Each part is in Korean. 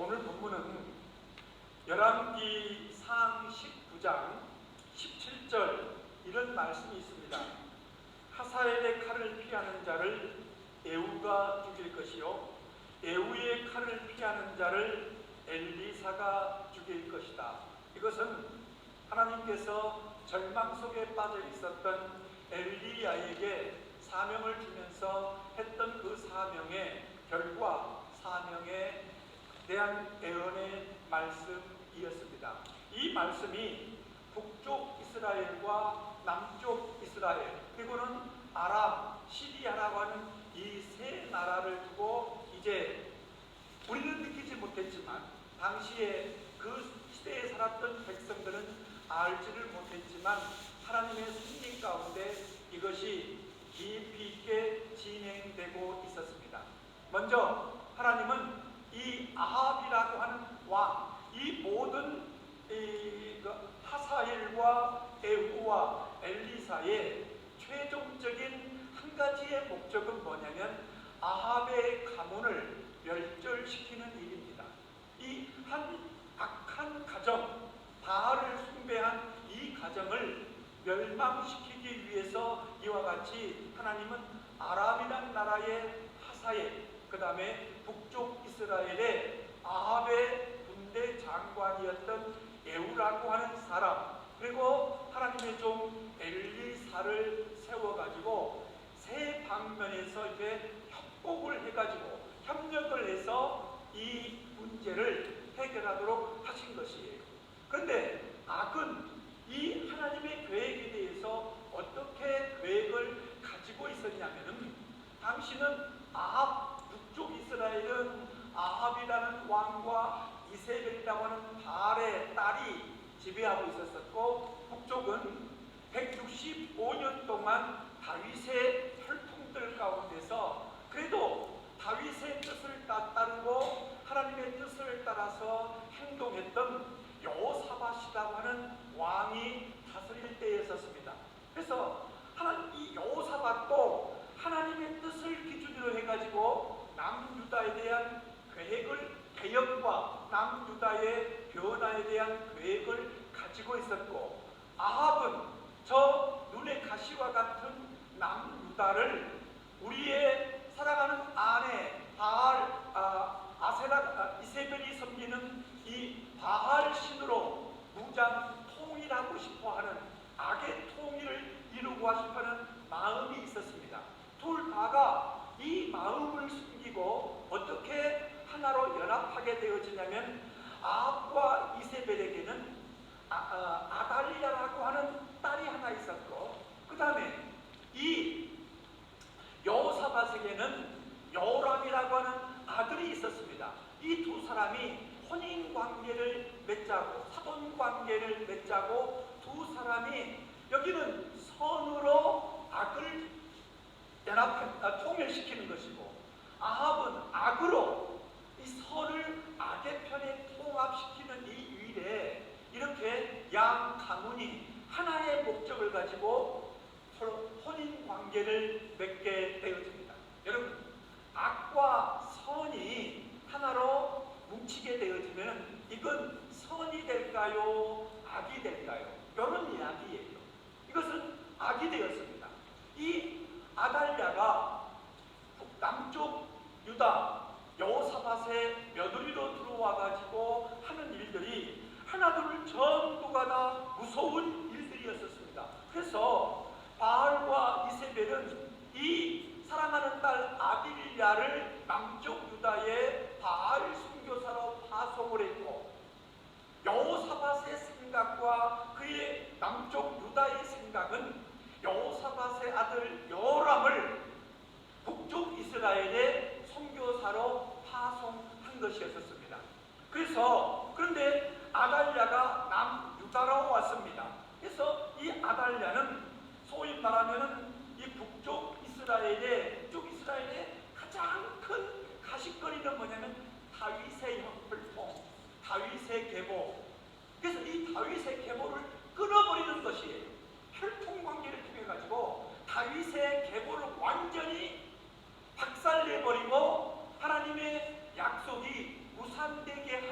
오늘 본문은 열왕기상 19장 17절 이런 말씀이 있습니다. 하사엘의 칼을 피하는 자를 에후가 죽일 것이요 에후의 칼을 피하는 자를 엘리사가 죽일 것이다. 이것은 하나님께서 절망 속에 빠져 있었던 엘리야에게 사명을 주면서 했던 그 사명의 결과, 사명에 대한 예언의 말씀이었습니다. 이 말씀이 북쪽 이스라엘과 남쪽 이스라엘, 그리고는 아람, 시리아라고 하는 이 세 나라를 두고 이제 우리는 느끼지 못했지만 당시에 그 시대에 살았던 백성들은 알지를 못했지만 하나님의 섭리 가운데 이것이 깊이 있게 진행되고 있었습니다. 먼저 하나님은 이 아합이라고 하는 왕, 이 모든 하사엘과 에후와 엘리사의 최종적인 한 가지의 목적은 뭐냐면 아합의 가문을 멸절시키는 일입니다. 이 한 악한 가정, 바알을 숭배한 이 가정을 멸망시키기 위해서 이와 같이 하나님은 아람이란 나라의 하사엘, 그 다음에 북쪽 이스라엘의 아합의 군대 장관이었던 에후라고 하는 사람, 그리고 하나님의 종 엘리사를 세워가지고 세 방면에서 이렇게 협곡을 해가지고 협력을 해서 이 문제를 해결하도록 하신 것이에요. 그런데 악은 이 하나님의 계획에 대해서 어떻게 계획을 가지고 있었냐면은 당시는 아합, 북쪽 이스라엘은 아합이라는 왕과 이세벨이라고 하는 바알의 딸이 지배하고 있었고, 북쪽은 165년 동안 다윗의 혈통들 가운데서 그래도 다윗의 뜻을 따르고 하나님의 뜻을 따라서 행동했던 여호사밧이라고 하는 왕이 다스릴 때에 있었습니다. 그래서 이 여호사밧도 하나님의 뜻을 기준으로 해가지고 남유다에 대한 계획을, 개혁과 남유다의 변화에 대한 계획을 가지고 있었고, 아합은 저 눈의 가시와 같은 남유다를 우리의 사랑하는 아내 이세벨이 섬기는 이 바알 신으로 무장 통일하고 싶어하는, 악의 통일을 이루고 싶어하는 마음이 있었습니다. 둘 다가 이 마음을 숨기고 어떻게 하나로 연합하게 되어지냐면, 아합과 이세벨에게는 아달리아라고 하는 딸이 하나 있었고, 그 다음에 이 여호사밧에게는 여호람이라고 하는 아들이 있었습니다. 이 두 사람이 혼인관계를 맺자고, 사돈관계를 맺자고, 두 사람이 여기는 선으로 악을 통일시키는 것이고, 아합은 악으로 이 선을 악의 편에 통합시키는 이 일에 이렇게 양 가문이 하나의 목적을 가지고 서로 혼인관계를 맺게 되어집니다. 여러분, 악과 선이 하나로 뭉치게 되어지면 이건 선이 될까요? 악이 될까요? 이런 이야기예요. 이것은 악이 되었습니다. 이 아달랴가 남쪽 유다 여호사밧의 며느리로 들어와가지고 하는 일들이 하나둘 전부가 다 무서운 일들이었었습니다. 그래서 바알과 이세벨은 이 사랑하는 딸 아빌랴를 남쪽 유다의 바알 순교사로 파송을 했고, 여호사밧의 생각과 그의 남쪽 유다의 생각은 여호사밧의 아들 여호람을 북쪽 이스라엘의 선교사로 파송한 것이었습니다. 그런데 아달랴가 남유다로 왔습니다. 그래서 이 아달랴는 소위 말하면은 이 북쪽 이스라엘의 가장 큰 가십거리는 뭐냐면 다윗의 혈통, 다윗의 계보. 그래서 이 다윗의 계보를 끊어버리는 것이에요. 혈통 관계를 통해 가지고 다윗의 계보를 완전히 박살내버리고 하나님의 약속이 무산되게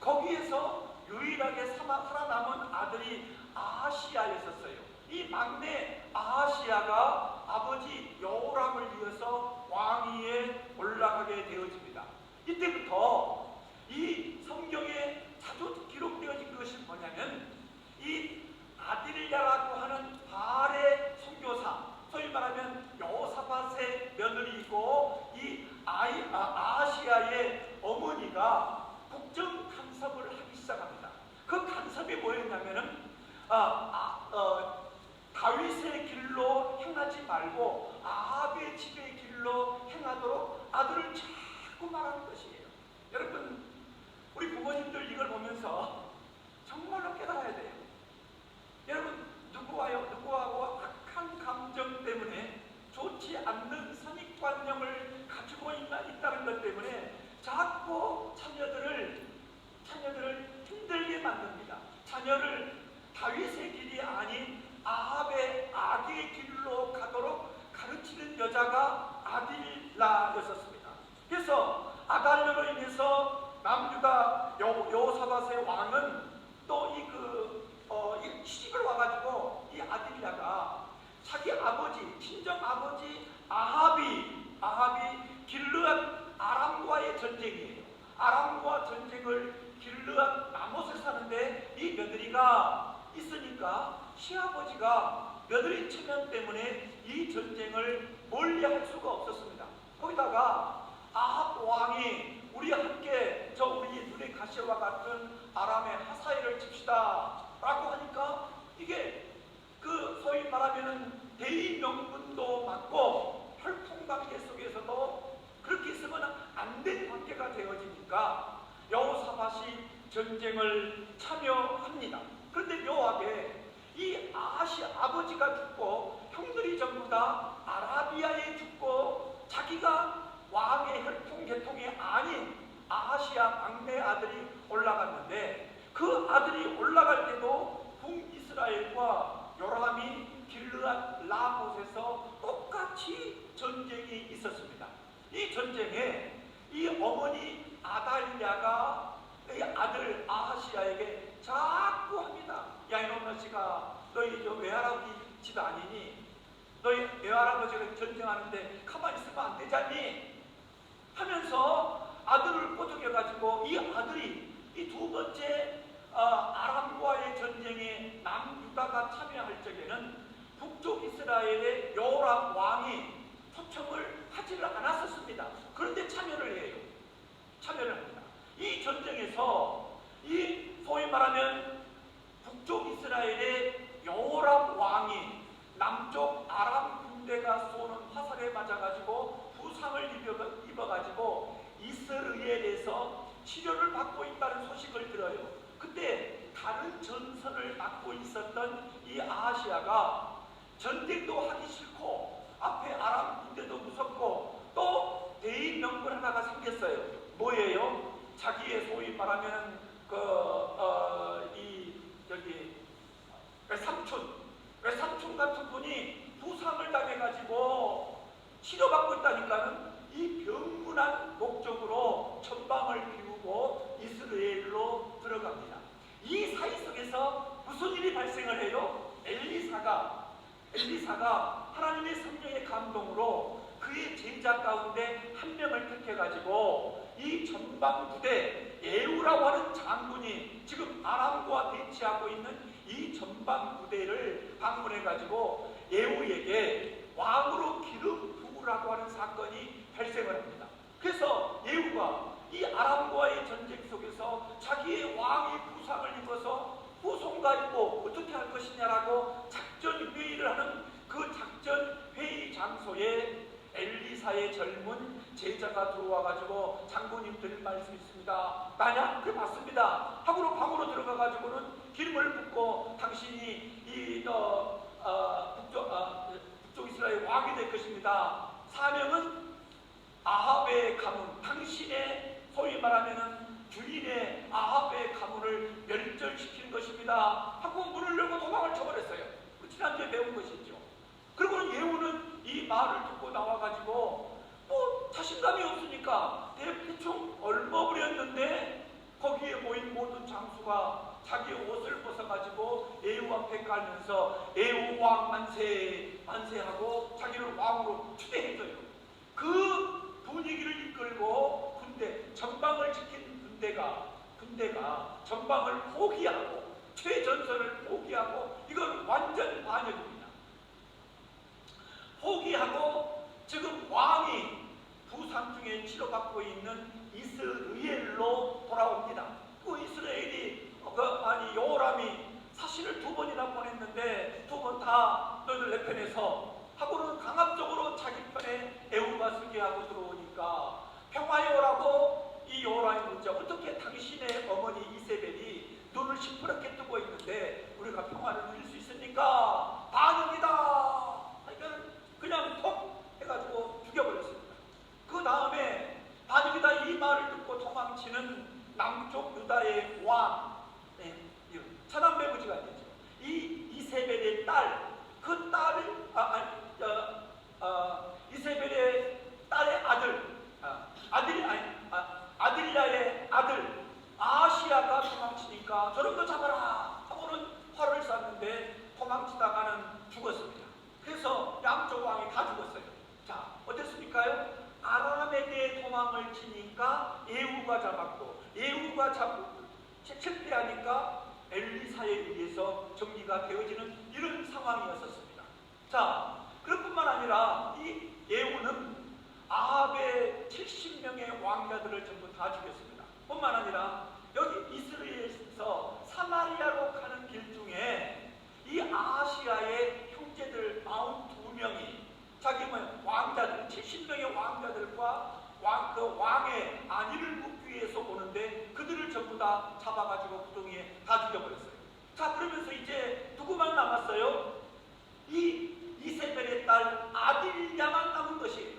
거기에서 유일하게 살아남은 아들이 아하시아였었어요. 이 막내 아하시아가 아버지 여호람을 이어서 왕위에 올라가게 되어집니다. 이때부터 이 성경에 자주 기록되어진 것이 뭐냐면 이 아딜랴라고 하는 바알의 선교사, 소위 말하면 여호사밧의 며느리이고 이 아하시아의 어머니가 국정 간섭을 하기 시작합니다. 그 간섭이 뭐였냐면은 다윗의 길로 행하지 말고 아합의 집의 길로 행하도록 아들을 자꾸 말하는 것이에요. 여러분, 우리 부모님들 이걸 보면서 정말로 깨달아야 돼요. 여러분, 누구하고 악한 감정 때문에 좋지 않는 선입관념을 가지고 있다는 것 때문에 자꾸 자녀들을 힘들게 만듭니다. 자녀를 다윗의 길이 아닌 아합의 악의 길로 가도록 가르치는 여자가 아딜라였었습니다. 그래서 아달랴로 인해서 남유다 여호사밧의 왕은 또 시집을 와가지고 이 아딜랴가 자기 아버지, 친정 아버지 아합이 길르앗 아람과의 전쟁이에요. 아람과 전쟁을 길르앗 나못에 사는데 이 며느리가 있으니까 시아버지가 며느리 체면 때문에 이 전쟁을 멀리할 수가 없었습니다. 거기다가 아합 왕이 우리 함께 우리 눈의 가시와 같은 아람의 하사엘을 칩시다 라고 하니까 이게 소위 말하면 대의 명분도 맞고 혈통관계 속에서도 그렇게 있으면 안 된 관계가 되어지니까 여호사밧이 전쟁을 참여합니다. 그런데 묘하게 이 아버지가 죽고 형들이 전부 다 아라비아에 죽고 자기가 왕의 혈통계통이 아닌 아하시아 막내 아들이 올라갔는데 그 아들이 올라갈 때도 북이스라엘과 요람이 길르앗 라못에서 똑같이 전쟁이 있었습니다. 이 전쟁에 이 어머니 아달랴가 이 아들 아하시아에게 자꾸 합니다. 야, 이놈 너씨가 너희 외할아버지 집 아니니? 너희 외할아버지가 전쟁하는데 가만히 있으면 안 되잖니? 하면서 아들을 꼬드겨가지고 이 아들이 이 두 번째 아람과의 전쟁에 남유다가 참여할 적에는 북쪽 이스라엘의 요람 왕이 초청을 하지를 않았었습니다. 그런데 참여를 해요. 참여를 합니다. 이 전쟁에서 이 소위 말하면 북쪽 이스라엘의 요람 왕이 남쪽 아람 군대가 쏘는 화살에 맞아가지고 부상을 입어가지고 이스라엘에서 치료를 받고 있다는 소식을 들어요. 그때 다른 전선을 맡고 있었던 이 아하시아가 전쟁도 하기 싫고 앞에 아람 군대도 무섭고 또 대의 명분 하나가 생겼어요. 뭐예요? 자기의 소위 말하면 외삼촌 같은 분이 부상을 당해가지고 치료받고 있다니까는 이 병문안 목적으로 전방을 비우고 이스라엘로 들어갑니다. 이 사이 속에서 무슨 일이 발생을 해요? 엘리사가 하나님의 성령의 감동으로 그의 제자 가운데 한 명을 택해가지고 이 전방 부대 예후라고 하는 장군이 지금 아람과 대치하고 있는 이 전방 부대를 방문해가지고 예후에게 왕으로 기름 부으라고 하는 사건이 발생을 합니다. 그래서 예후가 이 아람과의 전쟁 속에서 자기의 왕이 부상을 입어서 후손가 있고 어떻게 할 것이냐라고 작전 회의를 하는 그 작전 회의 장소에 엘리사의 젊은 제자가 들어와가지고 장군님 드릴 말씀이 있습니다. 나냐? 그래 맞습니다. 하고로 방으로 들어가가지고는 기름을 붓고 당신이 북쪽 이스라엘 왕이 될 것입니다. 사명은 아합의 가문, 당신의 소위 말하면은 주인의 아합의 가문을 멸절시키는 것입니다. 하고 문을 열고 도망을 쳐버렸어요. 지난주에 배운 것이죠. 그리고는 예후는 이 말을 듣고 나와가지고 자신감이 없으니까 대충 얼버무렸는데 거기에 모인 자기 옷을 벗어가지고 예후 앞에 깔면서 예후 왕 만세 만세하고 자기를 왕으로 추대했어요. 그 분위기를 이끌고 전방을 지킨 군대가 전방을 포기하고 최전선을 포기하고, 이건 완전 반역입니다. 포기하고 지금 왕이 부상 중에 치료받고 있는 이스라엘로 돌아옵니다. 그 이스라엘이 여호람이 사신을 2번이나 보냈는데 2번 다 너희들 내 편에 서 하고는 강압적으로 자기 편에 에후가 서게 하고 들어오니까 평화여호라고 이 여호람이 묻자, 어떻게 당신의 어머니 이세벨이 눈을 시퍼렇게 뜨고 있는데 우리가 평화를 누릴 수 있습니까? 반역이다. 그러니까 그냥 톡 해가지고 죽여버렸습니다. 그 다음에 반역이다 이 말을 듣고 도망치는 남쪽 유다의 왕, 차남배부지가 되죠. 이 이세벨의 딸, 그 딸을 이세벨의 딸의 아딜랴의 아들 아시아가 도망치니까 저런 거 잡아라 하고는 활을 쐈는데 도망치다가는 죽었습니다. 그래서 양쪽 왕이 다 죽었어요. 자, 어땠습니까요? 아람에게 도망을 치니까 예후가 잡았고, 예후가 실패하니까 엘리사에 의해서 정리가 되어지는 이런 상황이었었습니다. 자, 그뿐만 아니라 이 예후는 아합의 70명의 왕자들을 전부 다 죽였습니다. 뿐만 아니라 여기 이스라엘에서 사마리아로 가는 길 중에 이 아시아의 형제들 42명이 자기 왕자들, 70명의 왕자들과 왕의 안위를 묻기 위해서 오는데 그들을 전부 다 잡아가지고 구덩이에 다 죽여버렸어요. 자, 그러면서 이제 누구만 남았어요? 이 이세벨의 딸 아딜랴만 남은 것이에요.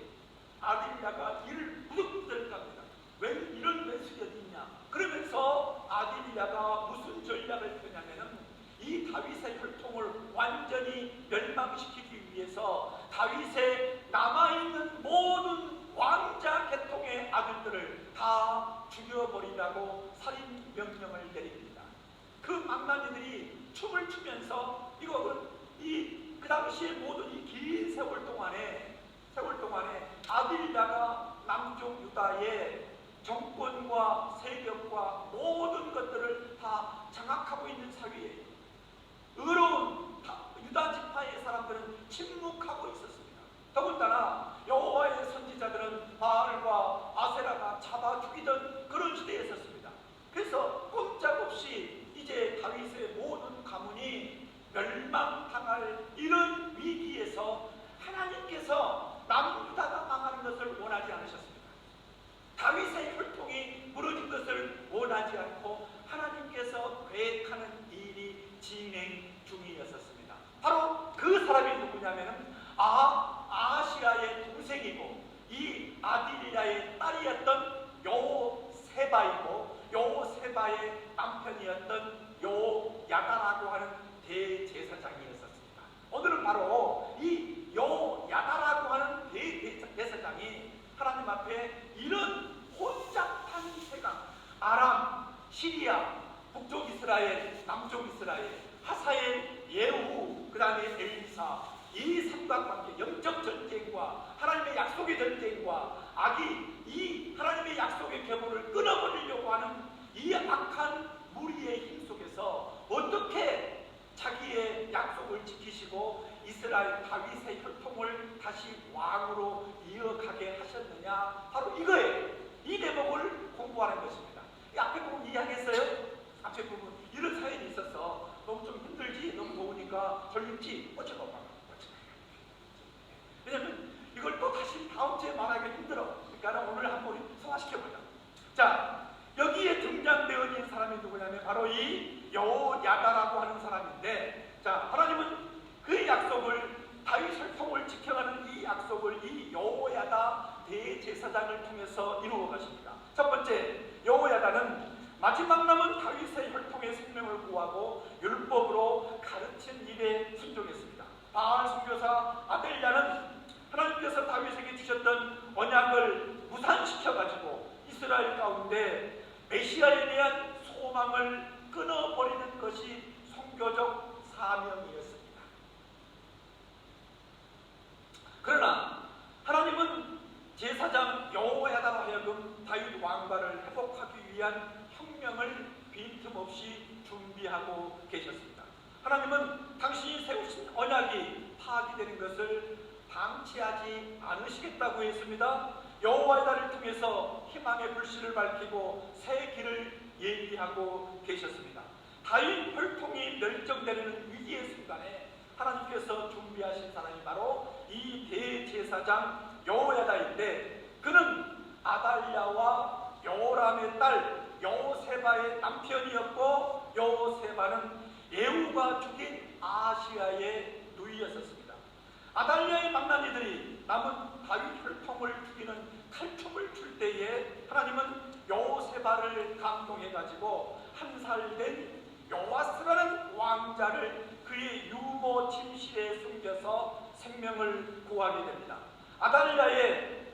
아딜랴가 이를 무득무득 갑니다. 왜 이런 매숙이 어디 있냐? 그러면서 아딜랴가 무슨 전략을 펴냐면은 이 다윗의 혈통을 완전히 멸망시키기 위해서 다윗의 남아있는 모든 왕자 계통의 아들들을 다 죽여버리라고 살인 명령을 내립니다. 그 망나니들이 춤을 추면서 그 당시에 모든 이 긴 세월 동안에 아딜랴가 남쪽 유다의 정권과 세력과 모든 것들을 다 장악하고 있는 사회에 의로운 유다 지파의 사람들은 침묵하고 있었습니다. 더군다나 여호와의 선지자들은 바알과 아세라가 잡아 죽이던 그런 시대에 있었습니다. 그래서 꼼짝없이 이제 다윗의 모든 가문이 멸망당할 이런 위기에서 하나님께서 남유다가 망하는 것을 원하지 않으셨습니다. 다윗의 혈통이 무너진 것을 원하지 않고 하나님께서 계획하는 일이 진행 중이었습니다. 바로 그 사람이 누구냐면은 아시아의 동생이고 이 아딜랴의 딸이었던 여호세바이고, 여호세바의 남편이었던 여호야다라고 하는 대제사장이었습니다. 오늘은 바로 이 여호야다라고 하는 대제사장이 하나님 앞에 이런 혼잡한 세상, 아람, 시리아, 북쪽 이스라엘, 남쪽 이스라엘, 하사엘, 예후, 그 다음에 엘리사, 이 삼각관계, 영적 전쟁과 하나님의 약속의 전쟁과 악이 이 하나님의 약속의 계보를 끊어버리려고 하는 이 악한 무리의 힘 속에서 어떻게 자기의 약속을 지키시고 이스라엘 다윗의 혈통을 다시 왕으로 이어가게 하셨느냐, 바로 이거예요. 이 대목을 공부하는 것입니다. 이 앞에 부분 이해하겠어요? 앞에 부분 이런 사연이 있어서 너무 좀 힘들지, 너무 더우니까 졸립지, 어쩌고 왜냐면 이걸 또 다시 다음 주에 말하기 힘들어. 그러니까 오늘 한번 소화시켜보자. 자, 여기에 등장되어 있는 사람이 누구냐면 바로 이 여호야다라고 하는 사람인데, 자, 하나님은 그의 약속을, 다윗 혈통을 지켜가는 이 약속을 이 여호야다 대제사장을 통해서 이루어 가십니다. 첫 번째, 여호야다는 마지막 남은 다윗의 혈통의 생명을 구하고 율법으로 가르친 일에 순종했습니다. 바알 선교사 아델랴는 하나님께서 다윗에게 주셨던 언약을 무산시켜가지고 이스라엘 가운데 메시아에 대한 소망을 끊어버리는 것이 선교적 사명이었습니다. 그러나 하나님은 제사장 여호야다로 하여금 다윗 왕가를 회복하기 위한 혁명을 빈틈없이 준비하고 계셨습니다. 하나님은 당신이 세우신 언약이 파기되는 것을 방치하지 않으시겠다고 했습니다. 여호와의 통해서 희망의 불씨를 밝히고 새 길을 예비하고 계셨습니다. 다윗 혈통이 멸종되는 위기의 순간에 하나님께서 준비하신 사람이 바로 이 대제사장 여호야다인데, 그는 아달랴와 여호람의 딸 여호세바의 남편이었고, 여호세바는 예후가 죽인 아시아의 누이였었습니다. 아달랴의 망나니들이 남은 다윗 혈통을 죽이는 칼춤을 출 때에 하나님은 여호세바를 감동해가지고 한 살 된 요아스라는 왕자를 그의 유모 침실에 숨겨서 생명을 구하게 됩니다. 아달랴의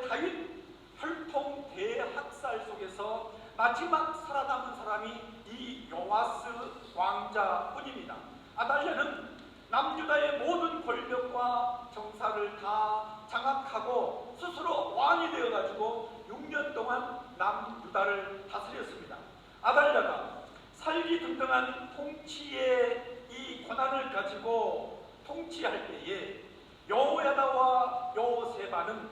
다윗 혈통 대학살 속에서 마지막 살아남은 사람이 이 요아스 왕자뿐입니다. 아달랴는 남유다의 모든 권력과 정사를 다 장악하고 스스로 왕이 되어가지고 6년 동안 남유다를 다스렸습니다. 아달랴가 살기등등한 통치의 이 권한을 가지고 통치할 때에 여호야다와 여호세바는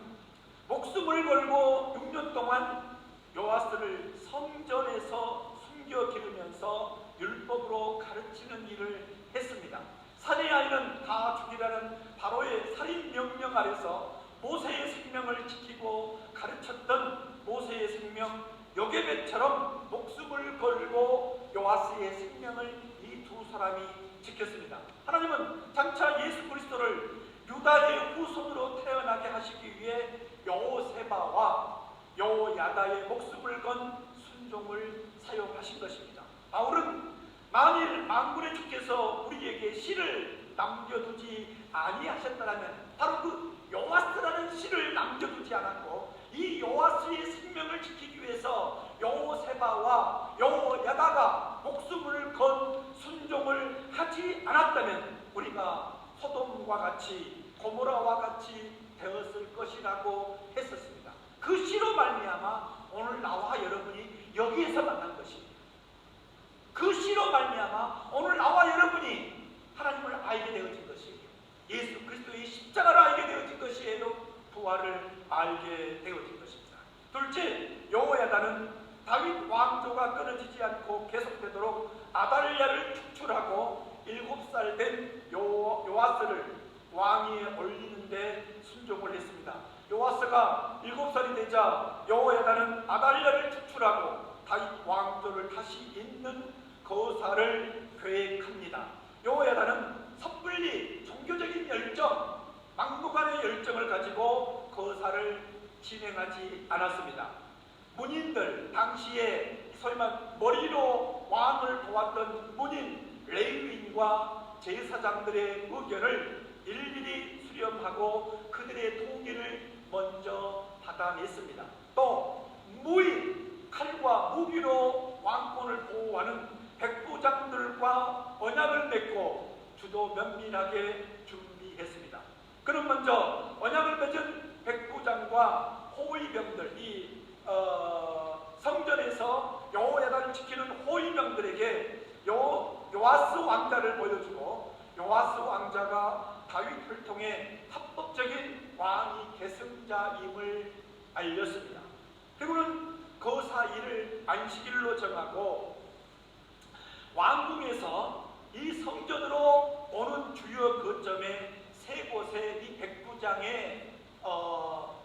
목숨을 걸고 6년 동안 요아스를 성전에서 숨겨 기르면서 율법으로 가르치는 일을 했습니다. 살의 아이는 다 죽이라는 바로의 살인 명령 아래서 모세의 생명을 지키고 가르쳤던 모세의 생명 요게벳처럼 목숨을 걸고 요아스의 생명을 이 두 사람이 지켰습니다. 하나님은 장차 예수 그리스도를 유다의 후손으로 태어나게 하시기 위해 여호세바와 여호야다의 목숨을 건 순종을 사용하신 것입니다. 바울은 만일 만군의 주께서 우리에게 씨를 남겨두지 아니하셨다면 바로 그 요아스라는 씨를 남겨두지 않았고, 이 요아스의 생명을 지키기 위해서 여호세바와 여호야다가 목숨을 건 순종을 하지 않았다면 우리가 소돔과 같이 고모라와 같이 되었을 것이라고 했었습니다. 그 씨로 말미암아 오늘 나와 여러분이 여기에서 만난 것입니다. 그 씨로 말미암아 오늘 나와 여러분이 하나님을 알게 되어진 것이에요. 예수 그리스도의 십자가를 알게 되어진 것이에요. 부활을 알게 되어진 것입니다. 둘째, 여호야다는 다윗 왕조가 끊어지지 않고 계속되도록 아달랴를 축출하고 7살 된 요아스를 왕위에 올리는데 순종을 했습니다. 요아스가 7살이 되자 여호야다는 아달랴를 축출하고 다윗 왕조를 다시 잇는 거사를 계획합니다. 여호야다는 섣불리 종교적인 열정, 막무가내 열정을 가지고 거사를 진행하지 않았습니다. 문인들, 당시에 소위 말 머리로 왕을 도왔던 문인, 레위인과 제사장들의 의견을 일일이 수렴하고 그들의 동의를 먼저 받아냈습니다. 또 무인, 칼과 무기로 왕권을 보호하는 백부장들과 언약을 맺고 주도 면밀하게 준비했습니다. 그럼 먼저 언약을 맺은 백부장과 호위병들, 이 성전에서 여호야다를 지키는 호위병들에게 요아스 왕자를 보여주고, 요아스 왕자가 다윗 혈통의 합법적인 왕위 계승자임을 알렸습니다. 그리고는 거사 일을 안식일로 정하고 왕궁에서 이 성전으로 오는 주요 거점에 세 곳에 이 백부장의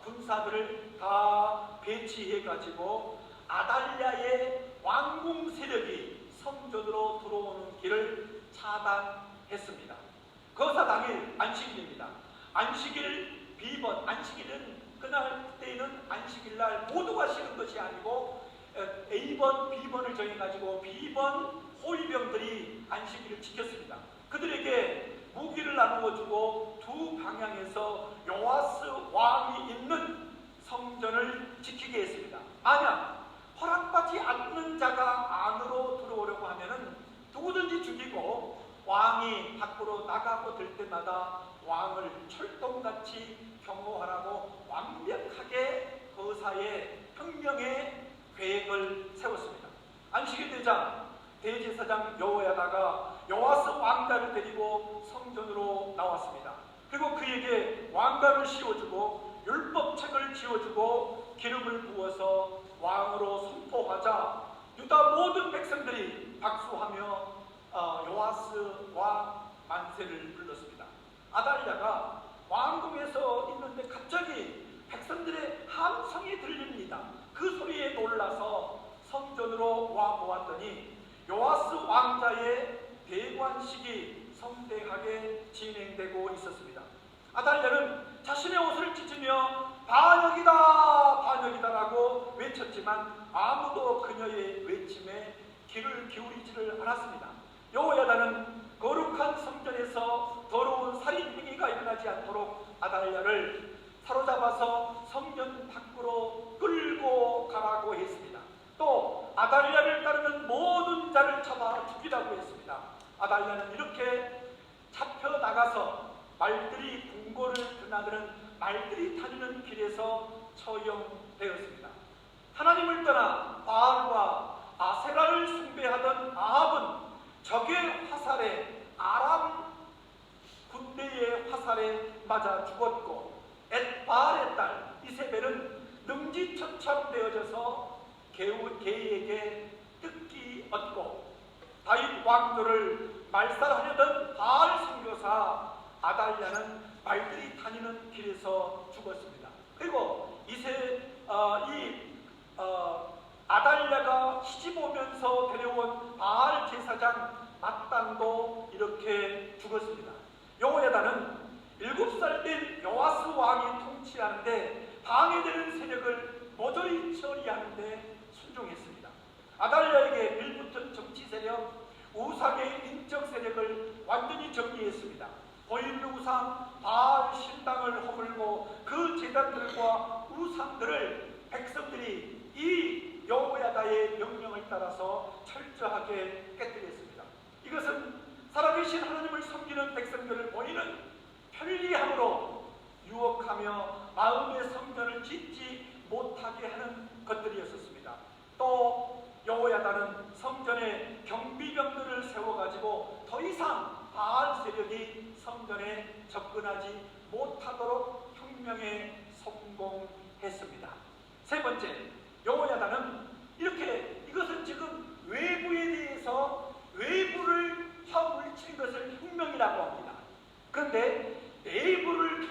군사들을 다 배치해가지고 아달랴의 왕궁 세력이 성전으로 들어오는 길을 차단했습니다. 거사 당일 안식일입니다. 안식일 비번, 안식일은 그때는 안식일날 모두가 쉬는 것이 아니고 A번, B번을 정해가지고 B번 호위병들이 안식일을 지켰습니다. 그들에게 무기를 나누어주고 두 방향에서 요아스 왕이 있는 성전을 지키게 했습니다. 만약 허락받지 않는 자가 안으로 들어오려고 왕이 밖으로 나가고 들 때마다 왕을 철동같이 경호하라고 완벽하게 거사의 혁명의 계획을 세웠습니다. 안식일 대장 대제사장 여호야다가 요아스 왕자를 데리고 성전으로 나왔습니다. 그리고 그에게 왕관을 씌워주고 율법책을 지어주고 기름을 부어서 왕으로 선포하자 유다 모든 백성들이 박수하며 요아스 왕 만세를 불렀습니다. 아달랴가 왕궁에서 있는데 갑자기 백성들의 함성이 들립니다. 그 소리에 놀라서 성전으로 와 보았더니 요아스 왕자의 대관식이 성대하게 진행되고 있었습니다. 아달랴는 자신의 옷을 찢으며 반역이다 반역이다라고 외쳤지만 아무도 그녀의 외침에 귀를 기울이지를 않았습니다. 여호야다는 거룩한 성전에서 더러운 살인 행위가 일어나지 않도록 아달랴를 사로잡아서 성전 밖으로 끌고 가라고 했습니다. 또 아달랴를 따르는 모든 자를 잡아 죽이라고 했습니다. 아달랴는 이렇게 잡혀 나가서 말들이 궁궐을 드나드는 말들이 다니는 길에서 처형되었습니다. 하나님을 떠나 바알과 아세라를 숭배하던 아합은 적의 화살에 아람 군대의 화살에 맞아 죽었고 엣바알의 딸 이세벨은 능지처참되어져서 개에게 뜯기 얻고 다윗 왕조를 말살하려던 바알 선교사 아달랴는 말들이 다니는 길에서 죽었습니다. 그리고 아달랴가 시집 오면서 데려온 바알 제사장 마땅도 이렇게 죽었습니다. 여호야다는 7살 된 요아스 왕이 통치하는데 방해되는 세력을 모조리 처리하는데 순종했습니다. 아달랴에게 밀붙은 정치 세력, 우상의 인적 세력을 완전히 정리했습니다. 보일르 우상, 바알 신당을 허물고 그 제단들과 우상들을 백성들이 이 여호야다의 명령을 따라서 철저하게 깨뜨렸습니다. 이것은 살아계신 하나님을 섬기는 백성들을 보이는 편리함으로 유혹하며 마음의 성전을 짓지 못하게 하는 것들이었습니다. 또 여호야다는 성전에 경비병들을 세워가지고 더 이상 바알 세력이 성전에 접근하지 못하도록 혁명에 성공했습니다. 세 번째, 여호야다는 이것은 지금 외부에 대해서 외부를 물리치는 것을 혁명이라고 합니다. 그런데 내부를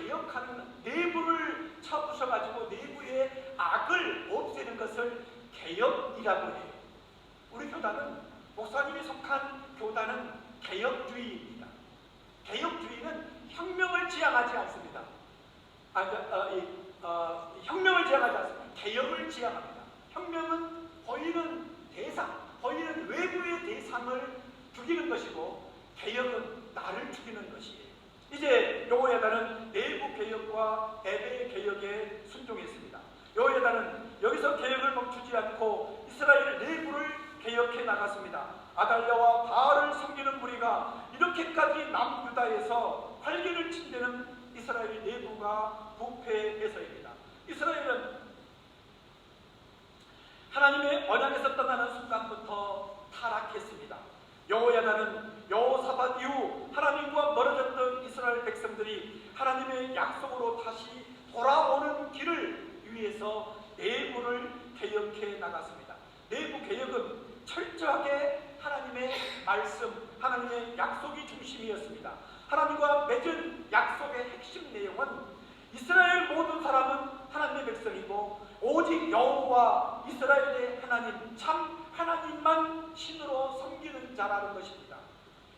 쳐부셔가지고 내부의 악을 없애는 것을 개혁이라고 해요. 우리 교단은, 목사님이 속한 교단은 개혁주의입니다. 개혁주의는 혁명을 지향하지 않습니다. 혁명을 지향하지 않습니다. 개혁을 지향합니다. 혁명은 보이는 외부의 대상을 죽이는 것이고, 개혁은 나를 죽이는 것이에요. 이제 여호야다는 내부 개혁과 예배 개혁에 순종했습니다. 여호야다는 여기서 개혁을 멈추지 않고 이스라엘 내부를 개혁해 나갔습니다. 아달랴와 바알을 섬기는 무리가 이렇게까지 남유다에서 활개를 친 데는 이스라엘 내부가 부패해서입니다. 이스라엘은 하나님의 언약에서 떠나는 순간부터 타락했습니다. 여호야다는 여호사밧 이후 하나님과 멀어졌던 이스라엘 백성들이 하나님의 약속으로 다시 돌아오는 길을 위해서 내부를 개혁해 나갔습니다. 내부 개혁은 철저하게 하나님의 말씀, 하나님의 약속이 중심이었습니다. 하나님과 맺은 약속의 핵심 내용은 이스라엘 모든 사람은 하나님의 백성이고 오직 여호와 이스라엘의 하나님, 참 하나님만 신으로 섬기는 자라는 것입니다.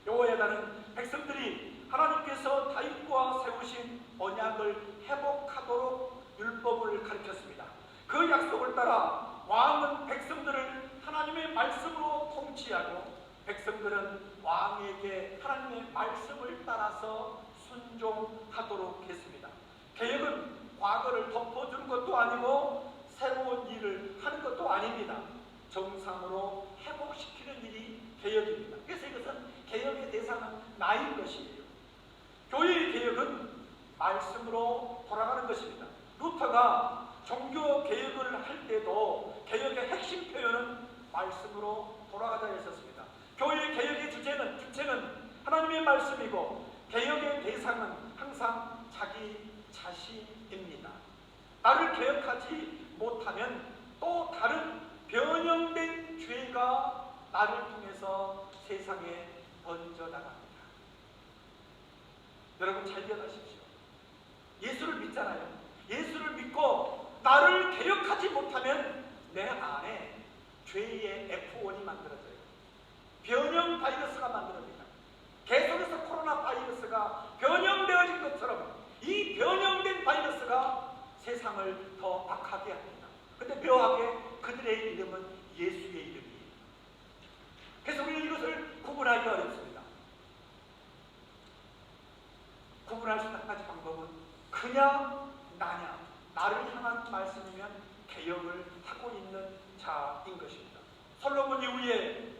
여호야다는 백성들이 하나님께서 다윗과 세우신 언약을 회복하도록 율법을 가르쳤습니다. 그 약속을 따라 왕은 백성들을 하나님의 말씀으로 통치하고 백성들은 왕에게 하나님의 말씀을 따라서 순종하도록 했습니다. 개혁은 과거를 덮어주는 것도 아니고 새로운 일을 하는 것도 아닙니다. 정상으로 회복시키는 일이 개혁입니다. 그래서 이것은 개혁의 대상은 나인 것이에요. 교회의 개혁은 말씀으로 돌아가는 것입니다. 루터가 종교 개혁을 할 때도 개혁의 핵심 표현은 말씀으로 돌아가자 했었습니다. 교회 개혁의 주체는 하나님의 말씀이고 개혁의 대상은 항상 자기 자신입니다. 나를 개혁하지 못하면 또 다른 변형된 죄가 나를 통해서 세상에 번져나갑니다. 여러분 잘 기억하십시오. 예수를 믿잖아요. 예수를 믿고 나를 개혁하지 못하면 내 안에 죄의 F1이 만들어져요. 변형 바이러스가 만들어집니다. 계속해서 코로나 바이러스가 변형되어진 것처럼 이 변형된 바이러스가 세상을 더 악하게 합니다. 근데 묘하게 그들의 이름은 예수의 이름이에요. 그래서 우리는 이것을 구분하기 어렵습니다. 구분할 수 있는 한 가지 방법은 그냥 나냐, 나를 향한 말씀이면 개혁을 하고 있는 자인 것입니다. 솔로몬 이후에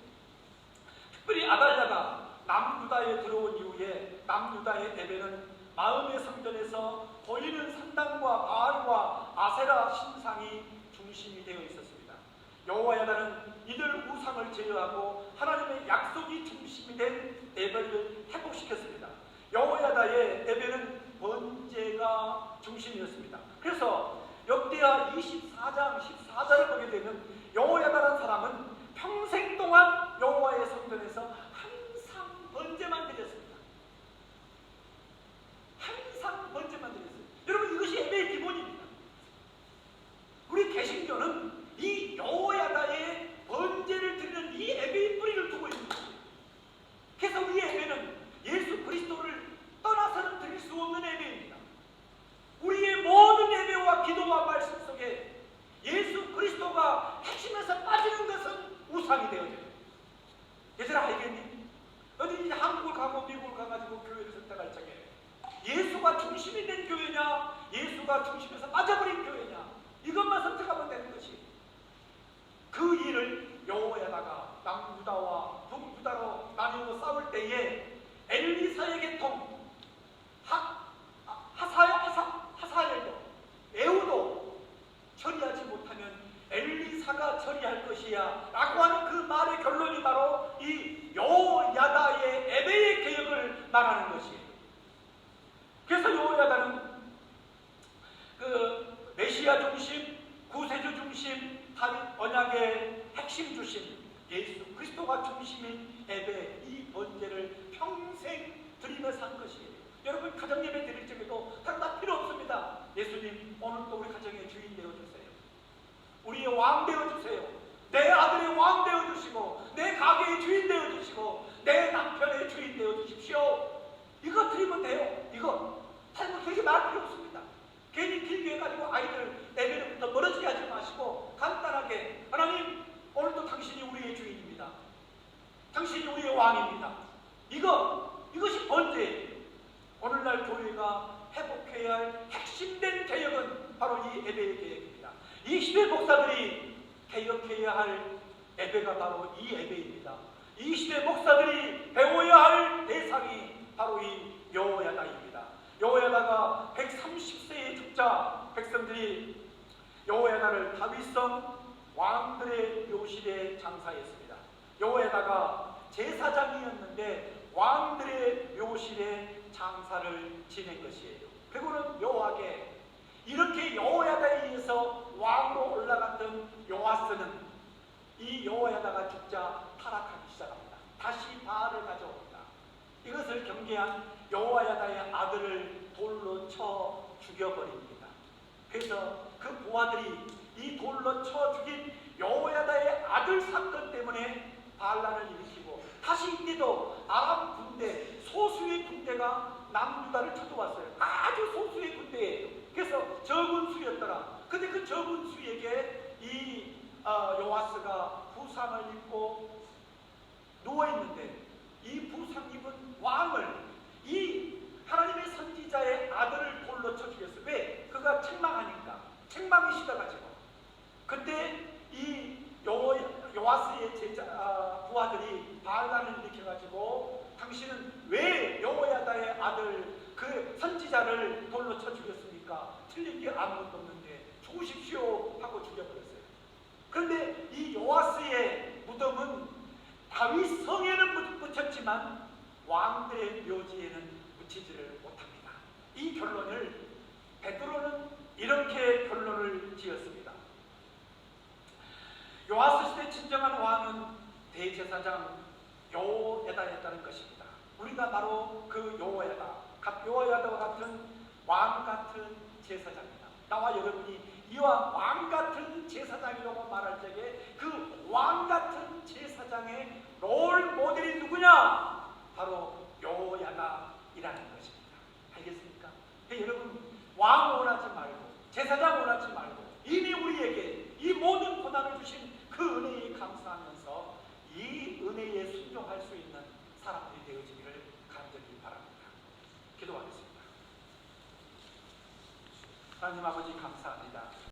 특별히 아달랴가 남유다에 들어온 이후에 남유다의 예배는 마음의 성전에서 보이는 산당과 바알과 아세라 신상이 중심이 되어 있었습니다. 여호와 야다는 이들 우상을 제어하고 하나님의 약속이 중심이 된 예배를 회복시켰습니다. 여호와 야다의 예배는 번제가 중심이었습니다. 그래서 역대하 24장 14절을 보게 되면 여호와 야다라는 사람은 평생 동안 여호와의 성전에서 항상 번제만 드렸습니다. 항상 번제만 드렸어요. 여러분 이것이 예배의 기본입니다. 우리 개신교는 이 여호와 야다의 번제를 드리는 이 예배의 뿌리를 두고 있는 것입니다. 그래서 우리 예배는 예수 그리스도를 떠나서는 드릴 수 없는 예배입니다. 우리의 모든 예배와 기도와 말씀 속에 예수 그리스도가 핵심에서 빠지는 것은 우상이 되어져요. 얘들아 알겠니? 어디 한국을 가고 미국을 가가지고 교회를 선택할 적에 예수가 중심이 된 교회냐, 예수가 중심에서 빠져버린 교회냐, 이것만 선택하면 되는 것이. 그 일을 여호와야다가 남유다와 북유다로 나뉘어 싸울 때에 엘리사의 계통 하사엘도 에후도 처리하지 못하면 엘리사가 처리할 것이야 라고 하는 그 말의 결론이 바로 이 여호야다의 예배의 개혁을 말하는 것이에요. 그래서 여호야다는 그 메시아 중심, 구세주 중심, 다윗 언약의 핵심 중심, 예수 그리스도가 중심인 예배, 이 번제를 평생 드리면서 한 것이에요. 여러분 가정예배 드릴 적에도 다 필요 없습니다. 예수님 오늘도 우리 가정의 주인 되어주세요. 우리의 왕 되어주세요. 내 아들의 왕 되어주시고 내 가게의 주인 되어주시고 내 남편의 주인 되어주십시오. 이거 드리면 돼요. 이거 사실 그렇게 말할 필요 없습니다. 괜히 길게 해가지고 아이들 예배로부터 멀어지게 하지 마시고 간단하게 하나님 오늘도 당신이 우리의 주인입니다. 당신이 우리의 왕입니다. 이것이 번제예요. 오늘날 교회가 회복해야 할 핵심된 개혁은 바로 이 예배의 개혁입니다. 이 시대 목사들이 개혁해야 할 예배가 바로 이 예배입니다. 이 시대 목사들이 배워야 할 대상이 바로 이 여호야다입니다. 여호야다가 130세에 죽자 백성들이 여호야다를 다윗성 왕들의 묘실에 장사했습니다. 여호야다가 제사장이었는데 왕들의 묘실에 장사를 지낸 것이에요. 그리고는 묘하게 이렇게 여호야다에 의해서 왕으로 올라갔던 요아스는 이 여호야다가 죽자 타락하기 시작합니다. 다시 바알을 가져옵니다. 이것을 경계한 여호야다의 아들을 돌로 쳐 죽여버립니다. 그래서 그 부하들이 이 돌로 쳐 죽인 여호야다의 아들 사건 때문에 반란을 일으키고 다시 이때도 아람 군대, 소수의 군대가 남유다를 쳐들어왔어요. 아주 소수의 군대예요. 그래서 적은 수였더라. 근데 그 적은 수에게 이 요아스가 부상을 입고 누워있는데 이 부상 입은 왕을 이 하나님의 선지자의 아들을 돌로 쳐 죽였어요. 왜? 그가 책망하니까. 책망이 시다가지고. 그때 이 요아스의 부하들이 반란을 일으켜가지고 당신은 왜 아들 그 선지자를 돌로 쳐 죽였습니까? 틀린 게 아무것도 없는데 죽으십시오 하고 죽여버렸어요. 그런데 이 요아스의 무덤은 다윗 성에는 묻혔지만 왕들의 묘지에는 묻히지를 못합니다. 이 결론을 베드로는 이렇게 결론을 지었습니다. 요아스 시대 진정한 왕은 대제사장 요야다였다는 것입니다. 우리가 바로 그 요야다와 같은 왕 같은 제사장입니다. 나와 여러분이 이와 왕 같은 제사장이라고 말할 적에 그 왕 같은 제사장의 롤 모델이 누구냐? 바로 요야다이라는 것입니다. 알겠습니까? 여러분, 왕 원하지 말고 제사장 원하지 말고 이미 우리에게 이 모든 고난을 주신 그 은혜에 감사하면서 이 은혜에 순종할 수 있는 사람들이 되어지기를 간절히 바랍니다. 기도하겠습니다. 하나님 아버지 감사합니다.